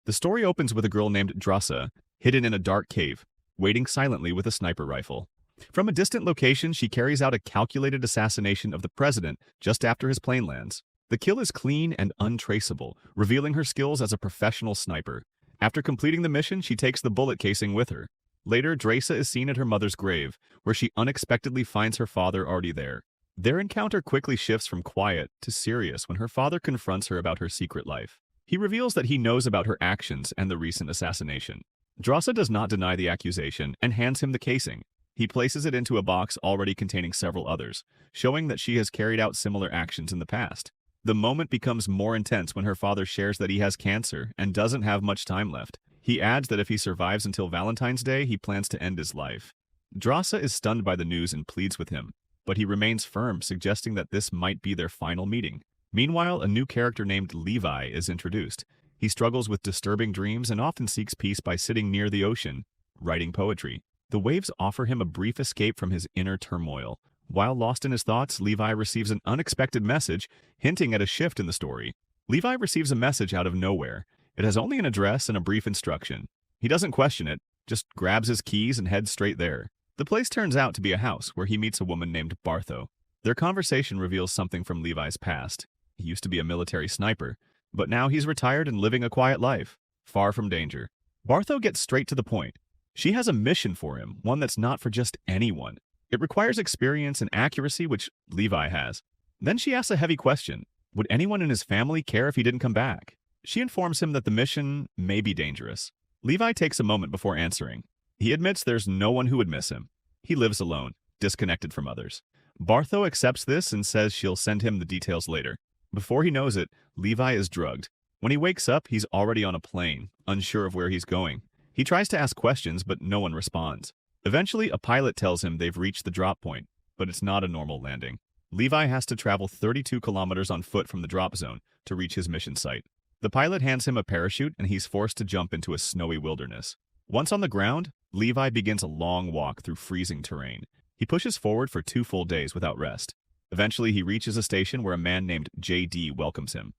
The story opens with a girl named Drasa, hidden in a dark cave, waiting silently with a sniper rifle. From a distant location, she carries out a calculated assassination of the president just after his plane lands. The kill is clean and untraceable, revealing her skills as a professional sniper. After completing the mission, she takes the bullet casing with her. Later, Drasa is seen at her mother's grave, where she unexpectedly finds her father already there. Their encounter quickly shifts from quiet to serious when her father confronts her about her secret life. He reveals that he knows about her actions and the recent assassination. Drasa does not deny the accusation and hands him the casing. He places it into a box already containing several others, showing that she has carried out similar actions in the past. The moment becomes more intense when her father shares that he has cancer and doesn't have much time left. He adds that if he survives until Valentine's Day, he plans to end his life. Drasa is stunned by the news and pleads with him, but he remains firm, suggesting that this might be their final meeting. Meanwhile, a new character named Levi is introduced. He struggles with disturbing dreams and often seeks peace by sitting near the ocean, writing poetry. The waves offer him a brief escape from his inner turmoil. While lost in his thoughts, Levi receives an unexpected message, hinting at a shift in the story. Levi receives a message out of nowhere. It has only an address and a brief instruction. He doesn't question it, just grabs his keys and heads straight there. The place turns out to be a house where he meets a woman named Bartho. Their conversation reveals something from Levi's past. He used to be a military sniper, but now he's retired and living a quiet life, far from danger. Bartho gets straight to the point. She has a mission for him, one that's not for just anyone. It requires experience and accuracy, which Levi has. Then she asks a heavy question. Would anyone in his family care if he didn't come back? She informs him that the mission may be dangerous. Levi takes a moment before answering. He admits there's no one who would miss him. He lives alone, disconnected from others. Bartho accepts this and says she'll send him the details later. Before he knows it, Levi is drugged. When he wakes up, he's already on a plane, unsure of where he's going. He tries to ask questions, but no one responds. Eventually, a pilot tells him they've reached the drop point, but it's not a normal landing. Levi has to travel 32 kilometers on foot from the drop zone to reach his mission site. The pilot hands him a parachute, and he's forced to jump into a snowy wilderness. Once on the ground, Levi begins a long walk through freezing terrain. He pushes forward for 2 full days without rest. Eventually, he reaches a station where a man named JD welcomes him.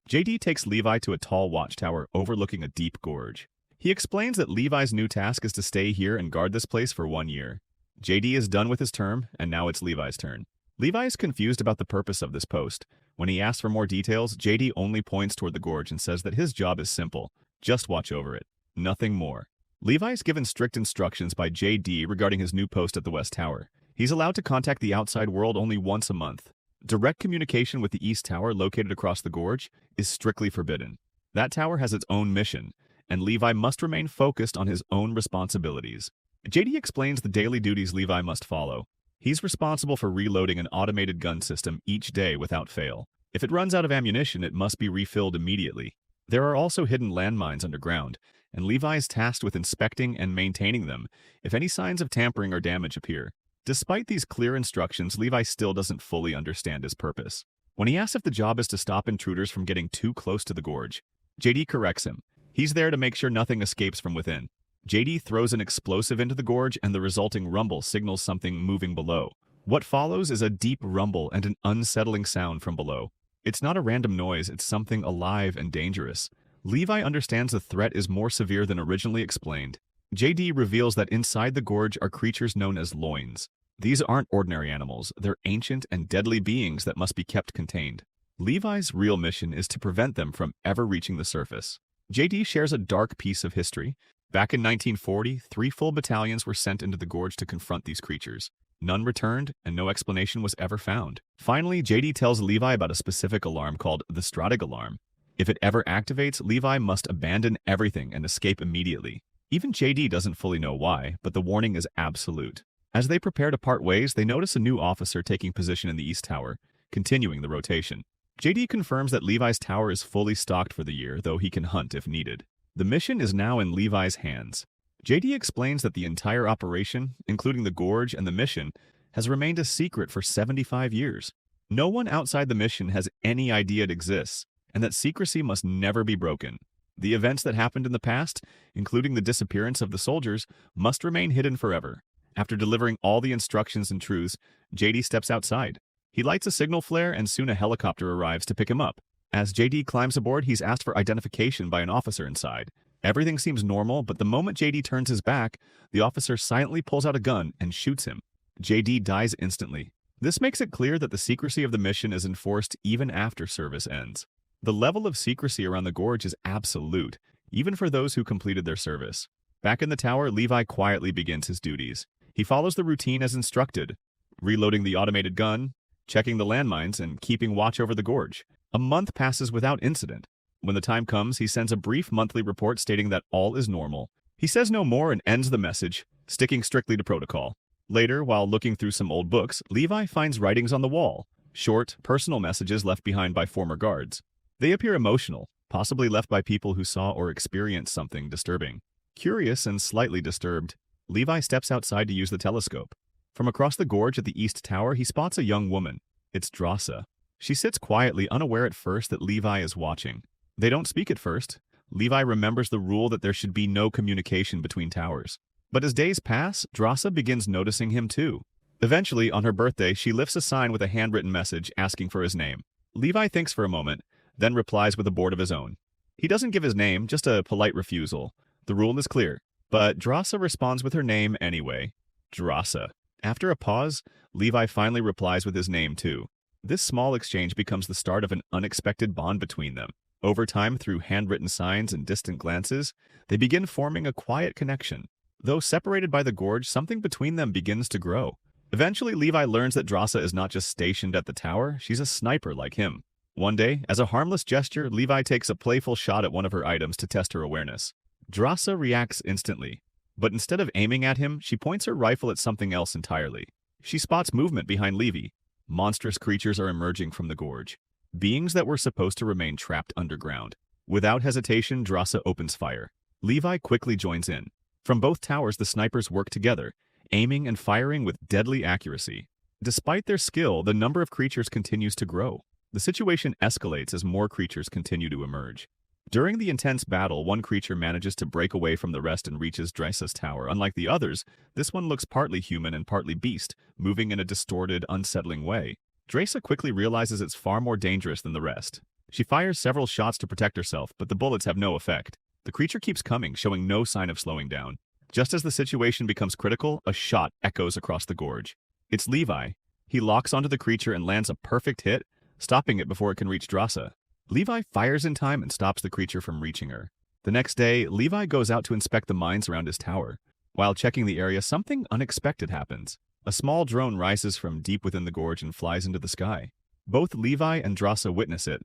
JD takes Levi to a tall watchtower overlooking a deep gorge. He explains that Levi's new task is to stay here and guard this place for 1 year. JD is done with his term, and now it's Levi's turn. Levi is confused about the purpose of this post. When he asks for more details, JD only points toward the gorge and says that his job is simple. Just watch over it. Nothing more. Levi is given strict instructions by JD regarding his new post at the West Tower. He's allowed to contact the outside world only once a month. Direct communication with the East Tower, located across the gorge, is strictly forbidden. That tower has its own mission, and Levi must remain focused on his own responsibilities. JD explains the daily duties Levi must follow. He's responsible for reloading an automated gun system each day without fail. If it runs out of ammunition, it must be refilled immediately. There are also hidden landmines underground, and Levi is tasked with inspecting and maintaining them if any signs of tampering or damage appear. Despite these clear instructions, Levi still doesn't fully understand his purpose. When he asks if the job is to stop intruders from getting too close to the gorge, JD corrects him. He's there to make sure nothing escapes from within. JD throws an explosive into the gorge, and the resulting rumble signals something moving below. What follows is a deep rumble and an unsettling sound from below. It's not a random noise, it's something alive and dangerous. Levi understands the threat is more severe than originally explained. JD reveals that inside the gorge are creatures known as loins. These aren't ordinary animals, they're ancient and deadly beings that must be kept contained. Levi's real mission is to prevent them from ever reaching the surface. JD shares a dark piece of history. Back in 1940, 3 full battalions were sent into the gorge to confront these creatures. None returned, and no explanation was ever found. Finally, JD tells Levi about a specific alarm called the Stratig alarm. If it ever activates, Levi must abandon everything and escape immediately. Even JD doesn't fully know why, but the warning is absolute. As they prepare to part ways, they notice a new officer taking position in the East Tower, continuing the rotation. JD confirms that Levi's tower is fully stocked for the year, though he can hunt if needed. The mission is now in Levi's hands. JD explains that the entire operation, including the gorge and the mission, has remained a secret for 75 years. No one outside the mission has any idea it exists, and that secrecy must never be broken. The events that happened in the past, including the disappearance of the soldiers, must remain hidden forever. After delivering all the instructions and truths, JD steps outside. He lights a signal flare, and soon a helicopter arrives to pick him up. As JD climbs aboard, he's asked for identification by an officer inside. Everything seems normal, but the moment JD turns his back, the officer silently pulls out a gun and shoots him. JD dies instantly. This makes it clear that the secrecy of the mission is enforced even after service ends. The level of secrecy around the gorge is absolute, even for those who completed their service. Back in the tower, Levi quietly begins his duties. He follows the routine as instructed, reloading the automated gun, checking the landmines, and keeping watch over the gorge. A month passes without incident. When the time comes, he sends a brief monthly report stating that all is normal. He says no more and ends the message, sticking strictly to protocol. Later, while looking through some old books, Levi finds writings on the wall, short, personal messages left behind by former guards. They appear emotional, possibly left by people who saw or experienced something disturbing. Curious and slightly disturbed, Levi steps outside to use the telescope. From across the gorge at the east tower, he spots a young woman. It's Drasa. She sits quietly, unaware at first that Levi is watching. They don't speak at first. Levi remembers the rule that there should be no communication between towers. But as days pass, Drasa begins noticing him too. Eventually, on her birthday, she lifts a sign with a handwritten message asking for his name. Levi thinks for a moment, then replies with a board of his own. He doesn't give his name, just a polite refusal. The rule is clear, but Drasa responds with her name anyway. Drasa. After a pause, Levi finally replies with his name too. This small exchange becomes the start of an unexpected bond between them. Over time, through handwritten signs and distant glances, they begin forming a quiet connection. Though separated by the gorge, something between them begins to grow. Eventually, Levi learns that Drasa is not just stationed at the tower, she's a sniper like him. One day, as a harmless gesture, Levi takes a playful shot at one of her items to test her awareness. Drasa reacts instantly, but instead of aiming at him, she points her rifle at something else entirely. She spots movement behind Levi. Monstrous creatures are emerging from the gorge, beings that were supposed to remain trapped underground. Without hesitation, Drasa opens fire. Levi quickly joins in. From both towers, the snipers work together, aiming and firing with deadly accuracy. Despite their skill, the number of creatures continues to grow. The situation escalates as more creatures continue to emerge. During the intense battle, one creature manages to break away from the rest and reaches Drasa's tower. Unlike the others, this one looks partly human and partly beast, moving in a distorted, unsettling way. Drasa quickly realizes it's far more dangerous than the rest. She fires several shots to protect herself, but the bullets have no effect. The creature keeps coming, showing no sign of slowing down. Just as the situation becomes critical, a shot echoes across the gorge. It's Levi. He locks onto the creature and lands a perfect hit, stopping it before it can reach Drasa. Levi fires in time and stops the creature from reaching her. The next day, Levi goes out to inspect the mines around his tower. While checking the area, something unexpected happens. A small drone rises from deep within the gorge and flies into the sky. Both Levi and Drasa witness it,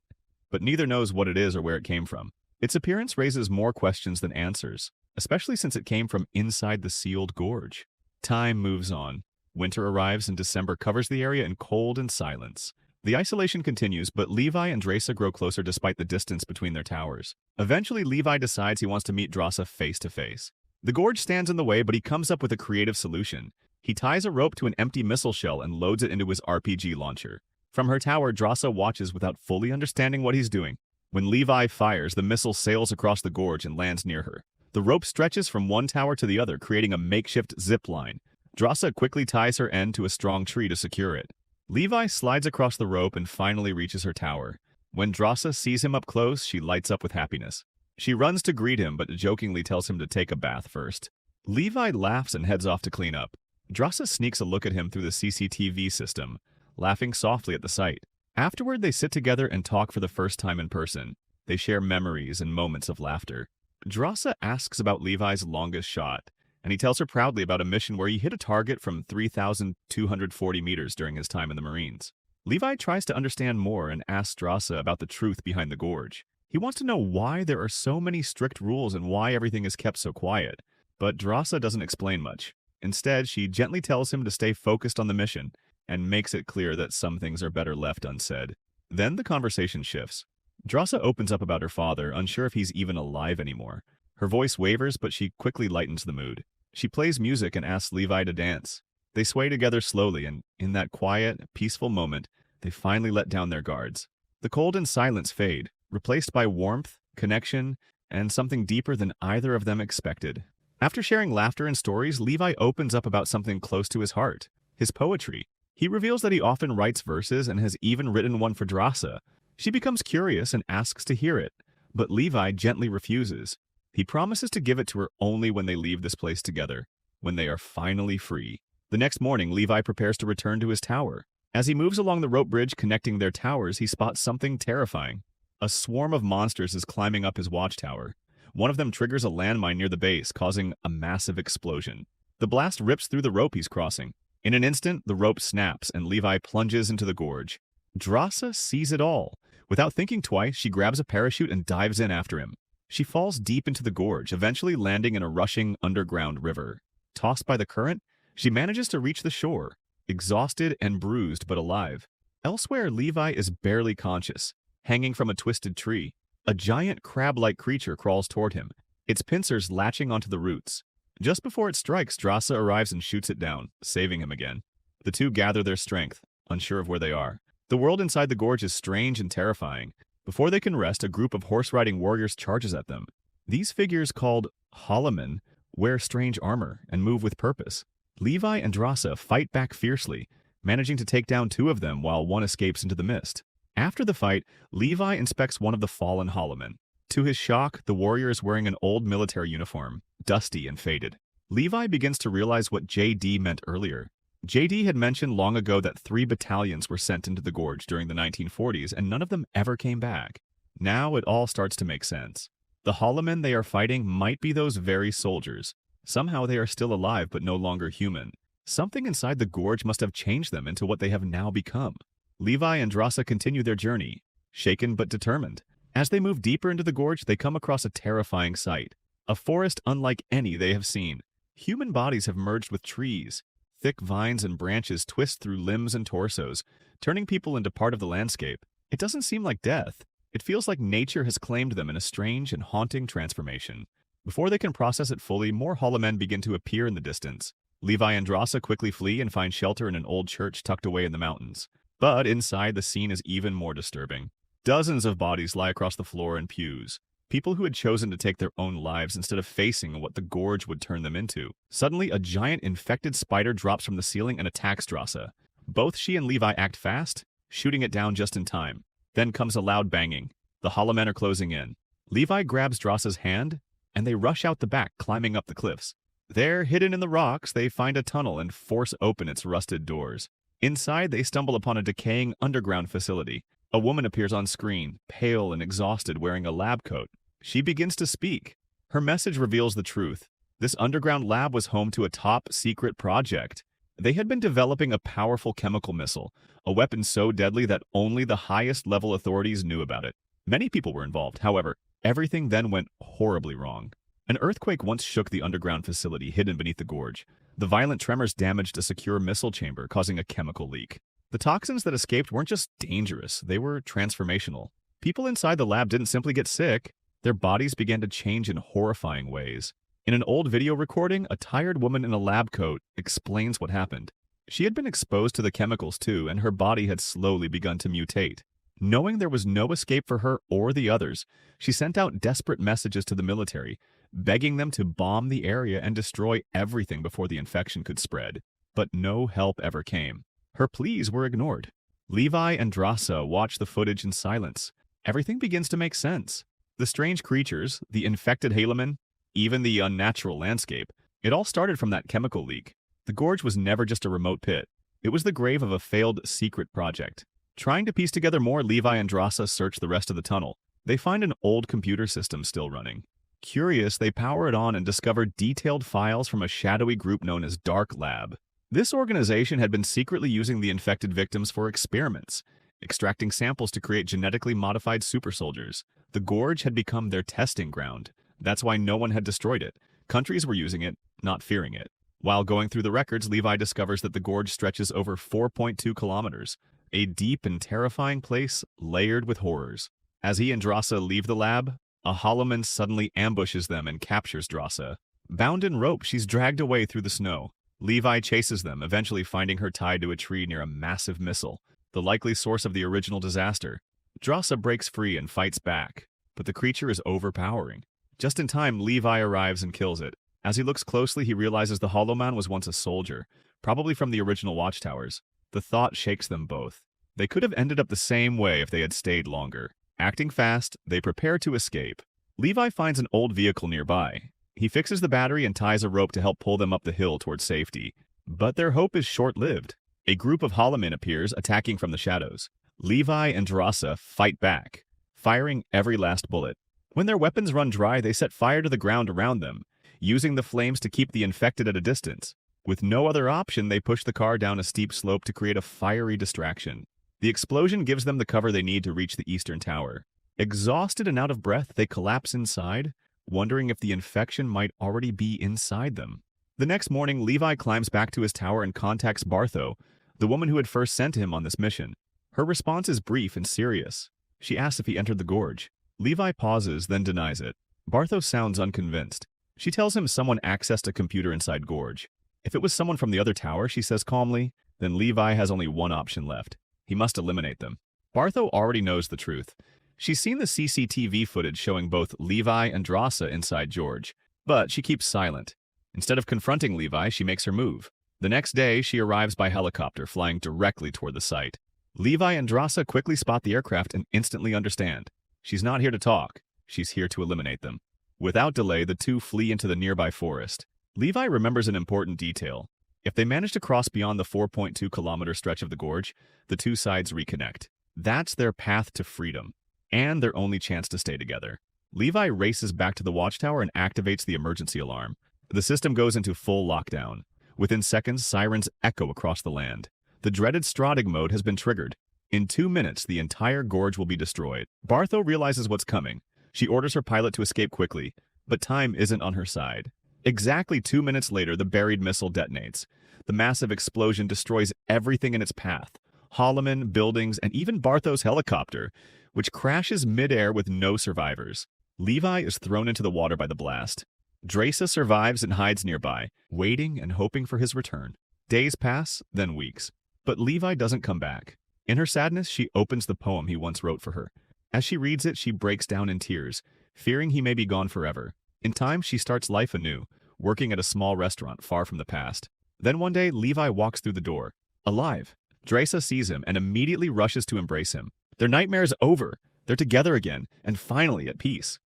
but neither knows what it is or where it came from. Its appearance raises more questions than answers, especially since it came from inside the sealed gorge. Time moves on. Winter arrives and December covers the area in cold and silence. The isolation continues, but Levi and Drasa grow closer despite the distance between their towers. Eventually, Levi decides he wants to meet Drasa face to face. The gorge stands in the way, but he comes up with a creative solution. He ties a rope to an empty missile shell and loads it into his RPG launcher. From her tower, Drasa watches without fully understanding what he's doing. When Levi fires, the missile sails across the gorge and lands near her. The rope stretches from one tower to the other, creating a makeshift zip line. Drasa quickly ties her end to a strong tree to secure it. Levi slides across the rope and finally reaches her tower. When Drasa sees him up close, she lights up with happiness. She runs to greet him, but jokingly tells him to take a bath first. Levi laughs and heads off to clean up. Drasa sneaks a look at him through the CCTV system, laughing softly at the sight. Afterward, they sit together and talk for the first time in person. They share memories and moments of laughter. Drasa asks about Levi's longest shot, and he tells her proudly about a mission where he hit a target from 3,240 meters during his time in the Marines. Levi tries to understand more and asks Drasa about the truth behind the gorge. He wants to know why there are so many strict rules and why everything is kept so quiet. But Drasa doesn't explain much. Instead, she gently tells him to stay focused on the mission and makes it clear that some things are better left unsaid. Then the conversation shifts. Drasa opens up about her father, unsure if he's even alive anymore. Her voice wavers, but she quickly lightens the mood. She plays music and asks Levi to dance. They sway together slowly, and in that quiet, peaceful moment, they finally let down their guards. The cold and silence fade, replaced by warmth, connection, and something deeper than either of them expected. After sharing laughter and stories, Levi opens up about something close to his heart, his poetry. He reveals that he often writes verses and has even written one for Drasa. She becomes curious and asks to hear it, but Levi gently refuses. He promises to give it to her only when they leave this place together, when they are finally free. The next morning, Levi prepares to return to his tower. As he moves along the rope bridge connecting their towers, he spots something terrifying. A swarm of monsters is climbing up his watchtower. One of them triggers a landmine near the base, causing a massive explosion. The blast rips through the rope he's crossing. In an instant, the rope snaps and Levi plunges into the gorge. Drasa sees it all. Without thinking twice, she grabs a parachute and dives in after him. She falls deep into the gorge, eventually landing in a rushing underground river. Tossed by the current, she manages to reach the shore, exhausted and bruised but alive. Elsewhere, Levi is barely conscious, hanging from a twisted tree. A giant crab-like creature crawls toward him, its pincers latching onto the roots. Just before it strikes, Drasa arrives and shoots it down, saving him again. The two gather their strength, unsure of where they are. The world inside the gorge is strange and terrifying. Before they can rest, a group of horse-riding warriors charges at them. These figures, called Holomen, wear strange armor and move with purpose. Levi and Drasa fight back fiercely, managing to take down two of them while one escapes into the mist. After the fight, Levi inspects one of the fallen Holomen. To his shock, the warrior is wearing an old military uniform, dusty and faded. Levi begins to realize what JD meant earlier. JD had mentioned long ago that 3 battalions were sent into the gorge during the 1940s, and none of them ever came back. Now it all starts to make sense. The Holomen they are fighting might be those very soldiers. Somehow they are still alive but no longer human. Something inside the gorge must have changed them into what they have now become. Levi and Drasa continue their journey, shaken but determined. As they move deeper into the gorge, they come across a terrifying sight. A forest unlike any they have seen. Human bodies have merged with trees. Thick vines and branches twist through limbs and torsos, turning people into part of the landscape. It doesn't seem like death. It feels like nature has claimed them in a strange and haunting transformation. Before they can process it fully, more Holomen begin to appear in the distance. Levi and Drasa quickly flee and find shelter in an old church tucked away in the mountains. But inside, the scene is even more disturbing. Dozens of bodies lie across the floor and pews. People who had chosen to take their own lives instead of facing what the gorge would turn them into. Suddenly, a giant infected spider drops from the ceiling and attacks Drasa. Both she and Levi act fast, shooting it down just in time. Then comes a loud banging. The Holomen are closing in. Levi grabs Drasa's hand, and they rush out the back, climbing up the cliffs. There, hidden in the rocks, they find a tunnel and force open its rusted doors. Inside, they stumble upon a decaying underground facility. A woman appears on screen, pale and exhausted, wearing a lab coat. She begins to speak. Her message reveals the truth. This underground lab was home to a top-secret project. They had been developing a powerful chemical missile, a weapon so deadly that only the highest-level authorities knew about it. Many people were involved, however. Everything then went horribly wrong. An earthquake once shook the underground facility hidden beneath the gorge. The violent tremors damaged a secure missile chamber, causing a chemical leak. The toxins that escaped weren't just dangerous, they were transformational. People inside the lab didn't simply get sick. Their bodies began to change in horrifying ways. In an old video recording, a tired woman in a lab coat explains what happened. She had been exposed to the chemicals too, and her body had slowly begun to mutate. Knowing there was no escape for her or the others, she sent out desperate messages to the military, begging them to bomb the area and destroy everything before the infection could spread. But no help ever came. Her pleas were ignored. Levi and Drasa watch the footage in silence. Everything begins to make sense. The strange creatures, the infected Halomen, even the unnatural landscape, it all started from that chemical leak. The gorge was never just a remote pit. It was the grave of a failed secret project. Trying to piece together more, Levi and Drasa search the rest of the tunnel. They find an old computer system still running. Curious, they power it on and discover detailed files from a shadowy group known as Dark Lab. This organization had been secretly using the infected victims for experiments, extracting samples to create genetically modified super soldiers. The gorge had become their testing ground. That's why no one had destroyed it. Countries were using it, not fearing it. While going through the records, Levi discovers that the gorge stretches over 4.2 kilometers, a deep and terrifying place layered with horrors. As he and Drasa leave the lab, a Holomen suddenly ambushes them and captures Drasa. Bound in rope, she's dragged away through the snow. Levi chases them, eventually finding her tied to a tree near a massive missile, the likely source of the original disaster. Drasa breaks free and fights back, but the creature is overpowering. Just in time, Levi arrives and kills it. As he looks closely, he realizes the Holoman was once a soldier, probably from the original watchtowers. The thought shakes them both. They could have ended up the same way if they had stayed longer. Acting fast, they prepare to escape. Levi finds an old vehicle nearby. He fixes the battery and ties a rope to help pull them up the hill towards safety. But their hope is short-lived. A group of Hollomen appears, attacking from the shadows. Levi and Drasa fight back, firing every last bullet. When their weapons run dry, they set fire to the ground around them, using the flames to keep the infected at a distance. With no other option, they push the car down a steep slope to create a fiery distraction. The explosion gives them the cover they need to reach the eastern tower. Exhausted and out of breath, they collapse inside, wondering if the infection might already be inside them. The next morning, Levi climbs back to his tower and contacts Bartho, the woman who had first sent him on this mission. Her response is brief and serious. She asks if he entered the gorge. Levi pauses, then denies it. Bartho sounds unconvinced. She tells him someone accessed a computer inside Gorge. If it was someone from the other tower, she says calmly, then Levi has only one option left. He must eliminate them. Bartho already knows the truth. She's seen the CCTV footage showing both Levi and Drasa inside Gorge, but she keeps silent. Instead of confronting Levi, she makes her move. The next day, she arrives by helicopter, flying directly toward the site. Levi and Drasa quickly spot the aircraft and instantly understand. She's not here to talk. She's here to eliminate them. Without delay, the two flee into the nearby forest. Levi remembers an important detail. If they manage to cross beyond the 4.2-kilometer stretch of the gorge, the two sides reconnect. That's their path to freedom, and their only chance to stay together. Levi races back to the watchtower and activates the emergency alarm. The system goes into full lockdown. Within seconds, sirens echo across the land. The dreaded Stradig mode has been triggered. In 2 minutes, the entire gorge will be destroyed. Bartho realizes what's coming. She orders her pilot to escape quickly, but time isn't on her side. Exactly 2 minutes later, the buried missile detonates. The massive explosion destroys everything in its path. Hollomen, buildings, and even Bartho's helicopter, which crashes midair with no survivors. Levi is thrown into the water by the blast. Drasa survives and hides nearby, waiting and hoping for his return. Days pass, then weeks. But Levi doesn't come back. In her sadness, she opens the poem he once wrote for her. As she reads it, she breaks down in tears, fearing he may be gone forever. In time, she starts life anew, working at a small restaurant far from the past. Then one day, Levi walks through the door, alive. Drasa sees him and immediately rushes to embrace him. Their nightmare is over. They're together again, and finally at peace.